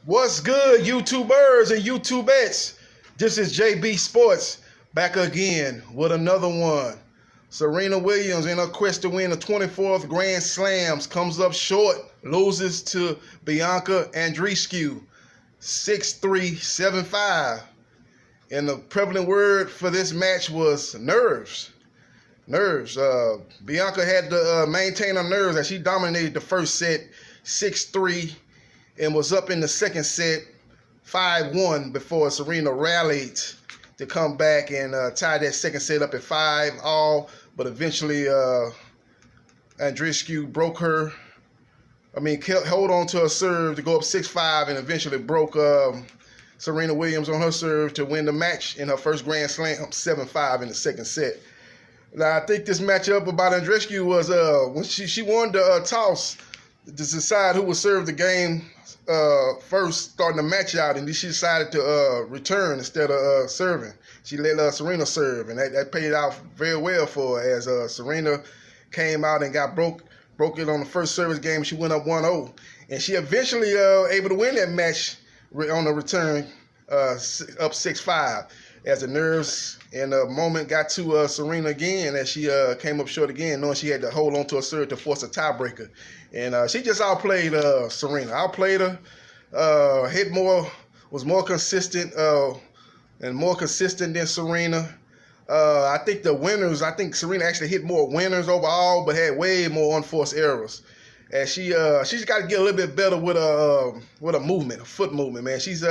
What's good, YouTubers and YouTubettes? This is JB Sports back again with another one. Serena Williams, in her quest to win the 24th Grand Slams, comes up short, loses to Bianca Andreescu, 6-3, 7-5. And the prevalent word for this match was nerves. Bianca had to maintain her nerves as she dominated the first set, 6-3. And was up in the second set 5-1 before Serena rallied to come back and tie that second set up at 5-all. But eventually Andreescu kept hold on to her serve to go up 6-5 and eventually broke Serena Williams on her serve to win the match in her first Grand Slam, 7-5 in the second set. Now, I think this matchup about Andreescu was when she won the toss to decide who would serve the game first, starting the match out, and then she decided to return instead of serving. She let Serena serve, and that paid out very well for her as Serena came out and broke it on the first service game. She went up 1-0, and she eventually able to win that match on the return up 6-5 as the nerves and the moment got to Serena again as she came up short again, knowing she had to hold on to her serve to force a tiebreaker. And she just outplayed Serena. Outplayed her, hit more, was more consistent and more consistent than Serena. I think Serena actually hit more winners overall, but had way more unforced errors. And she's got to get a little bit better with a movement, a foot movement, man. She's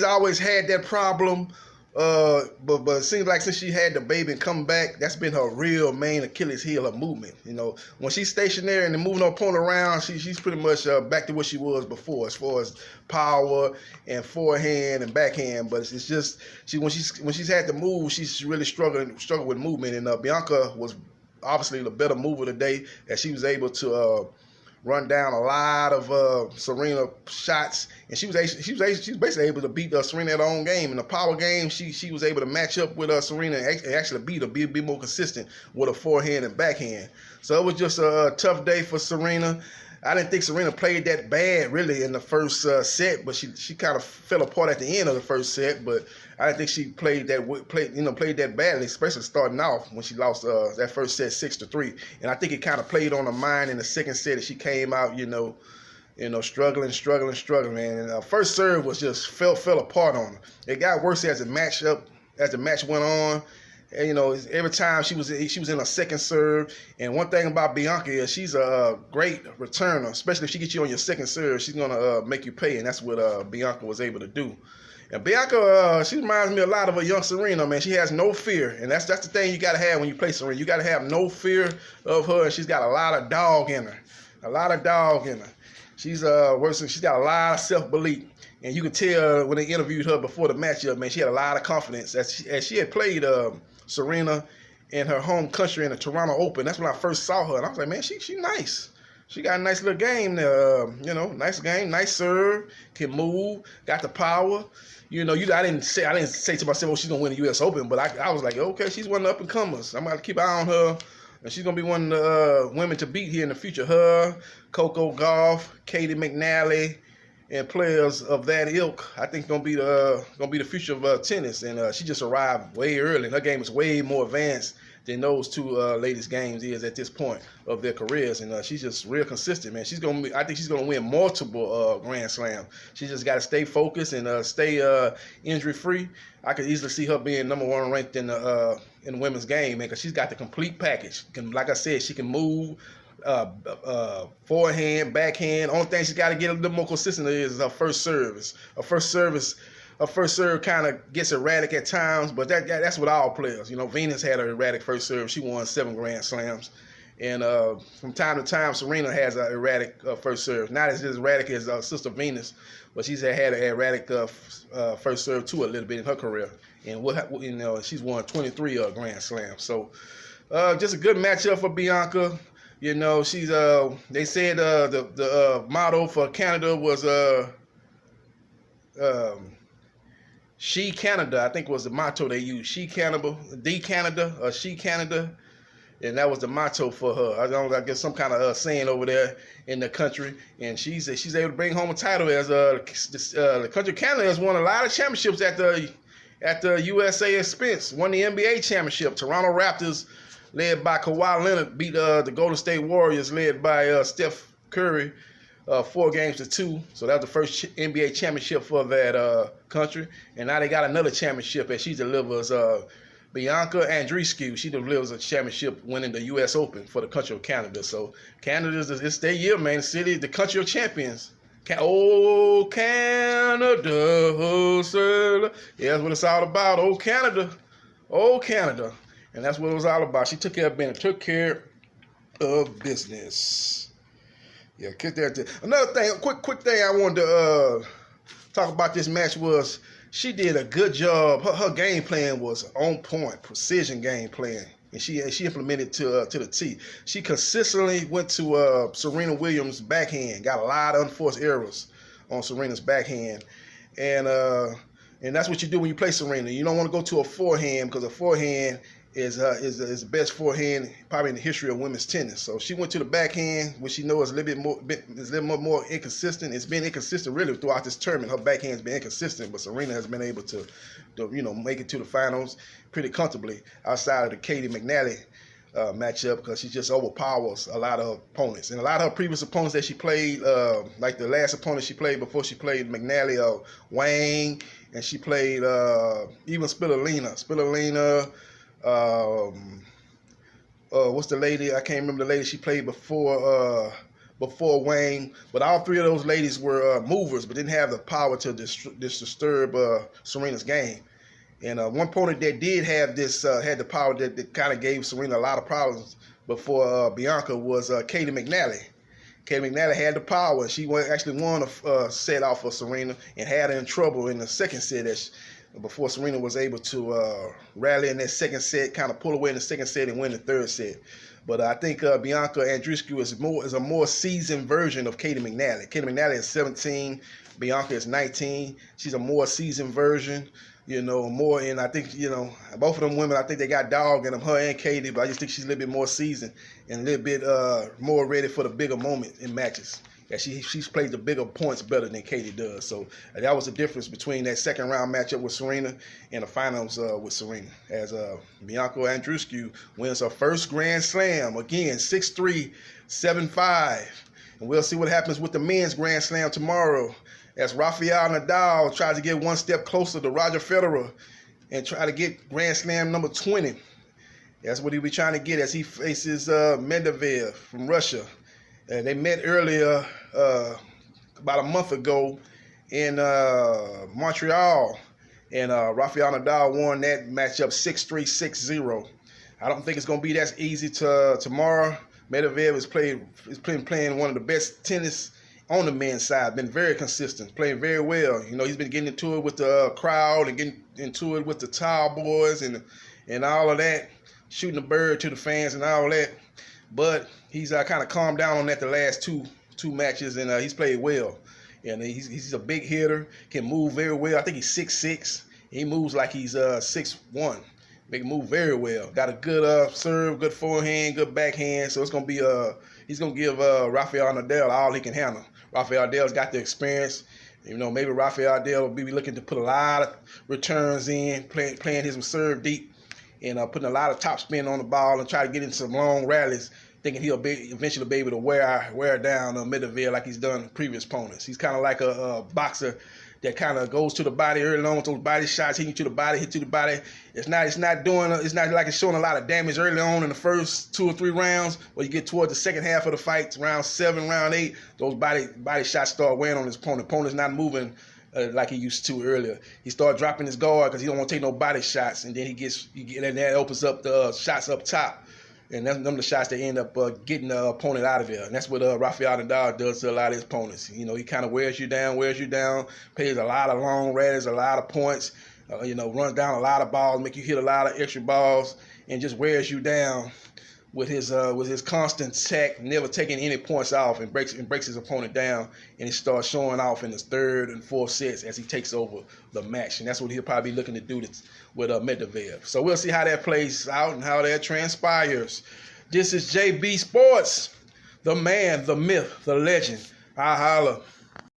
always had that problem. But it seems like since she had the baby and come back, that's been her real main Achilles heel, her movement. You know, when she's stationary and moving her opponent around, she's pretty much back to what she was before, as far as power and forehand and backhand. But it's just when she's had to move, she's really struggled with movement. And Bianca was obviously the better mover today, as she was able to run down a lot of Serena shots, and she was basically able to beat Serena at her own game. In the power game, she was able to match up with Serena and actually beat her, be more consistent with her forehand and backhand. So it was just a tough day for Serena. I didn't think Serena played that bad really in the first set, but she kind of fell apart at the end of the first set. But I didn't think she played that badly, especially starting off when she lost that first set 6-3. And I think it kind of played on her mind in the second set as she came out, struggling, man. And first serve was just fell apart on her. It got worse as the match went on. And, every time she was in a second serve. And one thing about Bianca is she's a great returner, especially if she gets you on your second serve. She's gonna make you pay, and that's what Bianca was able to do. And Bianca, she reminds me a lot of a young Serena, man. She has no fear, and that's the thing you gotta have when you play Serena. You gotta have no fear of her, and she's got a lot of dog in her. She's got a lot of self-belief. And you can tell when they interviewed her before the matchup, man, she had a lot of confidence. As she had played Serena in her home country in the Toronto Open. That's when I first saw her, and I was like, man, she nice. She got a nice little game there, nice game, nice serve, can move, got the power. I didn't say to myself, oh, she's gonna win the U.S. Open, but I was like, okay, she's one of the up and comers. I'm gonna keep an eye on her, and she's gonna be one of the women to beat here in the future. Her, Coco Gauff, Katie McNally, and players of that ilk, I think gonna be the future of tennis. And she just arrived way early, and her game is way more advanced than those two ladies' games is at this point of their careers. And she's just real consistent, man. I think she's gonna win multiple Grand Slams. She just got to stay focused and stay injury free. I could easily see her being number one ranked in the women's game, man, because she's got the complete package. Like I said, she can move. Forehand, backhand. Only thing she's got to get a little more consistent is her first service. Her first serve kind of gets erratic at times, but that's with all players. Venus had an erratic first serve. She won 7 Grand Slams. And from time to time, Serena has an erratic first serve. Not as erratic as sister Venus, but she's had an erratic first serve too a little bit in her career. And she's won 23 Grand Slams. So just a good matchup for Bianca. She's they said the motto for Canada was She Canada, I think was the motto they used. She Canada, the Canada, or She Canada. And that was the motto for her. I guess some kind of saying over there in the country. And she's able to bring home a title as the country of Canada has won a lot of championships at the USA expense. Won the NBA championship. Toronto Raptors, led by Kawhi Leonard, beat the Golden State Warriors, led by Steph Curry, 4-2. So that was the first NBA championship for that country. And now they got another championship as she delivers. Bianca Andreescu, she delivers a championship winning the U.S. Open for the country of Canada. So Canada's it's their year, man. The country of champions. Oh, Canada. Yeah, that's what it's all about. Oh, Canada. Oh, Canada. And that's what it was all about. She took care of business. Took care of business. Yeah, kick that. Another thing, quick thing I wanted to talk about this match was she did a good job. Her game plan was on point, precision game plan, and she implemented to the T. She consistently went to Serena Williams' backhand, got a lot of unforced errors on Serena's backhand, and that's what you do when you play Serena. You don't want to go to a forehand because a forehand is the best forehand probably in the history of women's tennis. So she went to the backhand, which she knows is a little more inconsistent. It's been inconsistent really throughout this tournament. Her backhand's been inconsistent, but Serena has been able to make it to the finals pretty comfortably outside of the Katie McNally matchup because she just overpowers a lot of her opponents. And a lot of her previous opponents that she played, like the last opponent she played before she played McNally, Wang, and she played even Spinalina. What's the lady? I can't remember the lady she played before Wang. But all three of those ladies were movers, but didn't have the power to disturb Serena's game. And one opponent that did have this had the power that kind of gave Serena a lot of problems before Bianca was Katie McNally. Katie McNally had the power. She actually won a set off of Serena and had her in trouble in the second set before Serena was able to rally in that second set, kind of pull away in the second set and win the third set. But I think Bianca Andreescu is a more seasoned version of Katie McNally. Katie McNally is 17, Bianca is 19. She's a more seasoned version, more. And I think, both of them women, I think they got dog in them, her and Katie, but I just think she's a little bit more seasoned and a little bit more ready for the bigger moment in matches. Yeah, she's played the bigger points better than Katie does. So that was the difference between that second round matchup with Serena and the finals with Serena. As Bianca Andreescu wins her first Grand Slam, again, 6-3, 7-5. And we'll see what happens with the men's Grand Slam tomorrow as Rafael Nadal tries to get one step closer to Roger Federer and try to get Grand Slam number 20. That's what he'll be trying to get as he faces Medvedev from Russia. They met earlier, about a month ago in Montreal, and Rafael Nadal won that matchup 6-3, 6-0. I don't think it's going to be that easy tomorrow. Medvedev is playing one of the best tennis on the men's side, been very consistent, playing very well. He's been getting into it with the crowd and getting into it with the towel boys and all of that, shooting the bird to the fans and all that. But he's kind of calmed down on that the last two matches, and he's played well. And he's a big hitter, can move very well. I think he's 6'6". He moves like he's 6'1". They can move very well. Got a good serve, good forehand, good backhand. So it's gonna be he's gonna give Rafael Nadal all he can handle. Rafael Nadal's got the experience. Maybe Rafael Nadal will be looking to put a lot of returns in, playing his serve deep, and putting a lot of top spin on the ball and try to get into some long rallies, thinking he'll eventually be able to wear down Medvedev like he's done previous opponents. He's kind of like a boxer that kind of goes to the body early on with those body shots, hitting you to the body, hit to the body. It's not like it's showing a lot of damage early on in the first 2 or 3 rounds. When you get towards the second half of the fight, round 7, round 8, those body shots start weighing on his opponent. Opponent's not moving like he used to earlier. He started dropping his guard because he don't want to take no body shots, and then and that opens up the shots up top. And them the shots that end up getting the opponent out of there. And that's what Rafael Nadal does to a lot of his opponents. He kind of wears you down, plays a lot of long rallies, a lot of points, runs down a lot of balls, make you hit a lot of extra balls, and just wears you down with his constant sack, never taking any points off, and breaks his opponent down, and he starts showing off in his third and fourth sets as he takes over the match. And that's what he'll probably be looking to do with Medvedev. So we'll see how that plays out and how that transpires. This is JB Sports, the man, the myth, the legend. I holla.